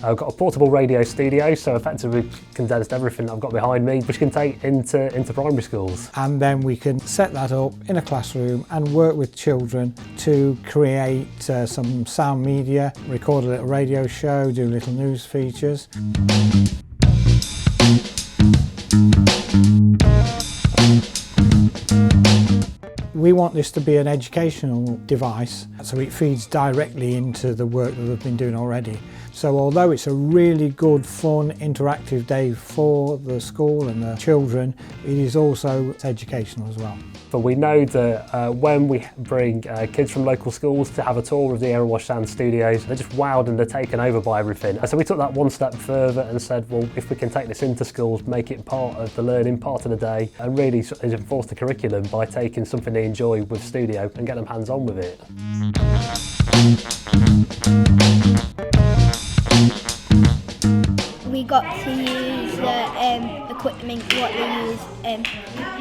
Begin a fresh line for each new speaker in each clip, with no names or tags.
I've got a portable radio studio, so effectively condensed everything that I've got behind me, which you can take into primary schools.
And then we can set that up in a classroom and work with children to create some sound media, record a little radio show, do little news features. We want this to be an educational device, so it feeds directly into the work that we've been doing already. So although it's a really good, fun, interactive day for the school and the children, it is also educational as well.
But we know that when we bring kids from local schools to have a tour of the Erewash Sound studios, they're just wowed and they're taken over by everything. And so we took that one step further and said, well, if we can take this into schools, make it part of the learning, part of the day, and really enforce the curriculum by taking something they enjoy with studio and get them hands-on with it.
We got to use the equipment what they use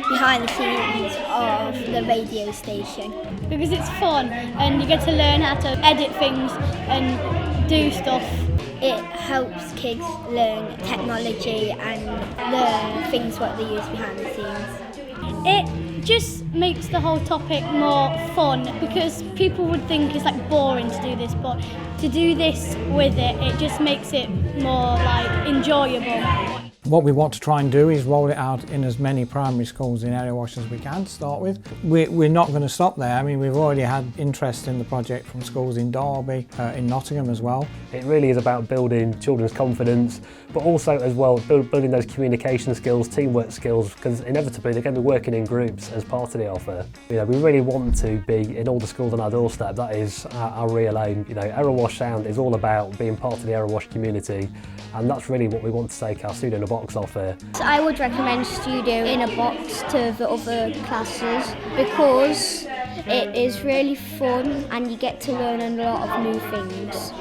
behind the scenes of the radio station.
Because it's fun and you get to learn how to edit things and do stuff.
It helps kids learn technology and learn things what they use behind the scenes.
It just makes the whole topic more fun because people would think it's like boring to do this, but to do this with it, it just makes it more like enjoyable.
What we want to try and do is roll it out in as many primary schools in Erewash as we can to start with. We're not going to stop there. I mean, we've already had interest in the project from schools in Derby, in Nottingham as well.
It really is about building children's confidence, but also as well building those communication skills, teamwork skills, because inevitably they're going to be working in groups as part of the offer. You know, we really want to be in all the schools on our doorstep. That is our real aim. You know, Erewash Sound is all about being part of the Erewash community, and that's really what we want to take our Studio in a Box offer.
I would recommend Studio in a Box to the other classes because it is really fun and you get to learn a lot of new things.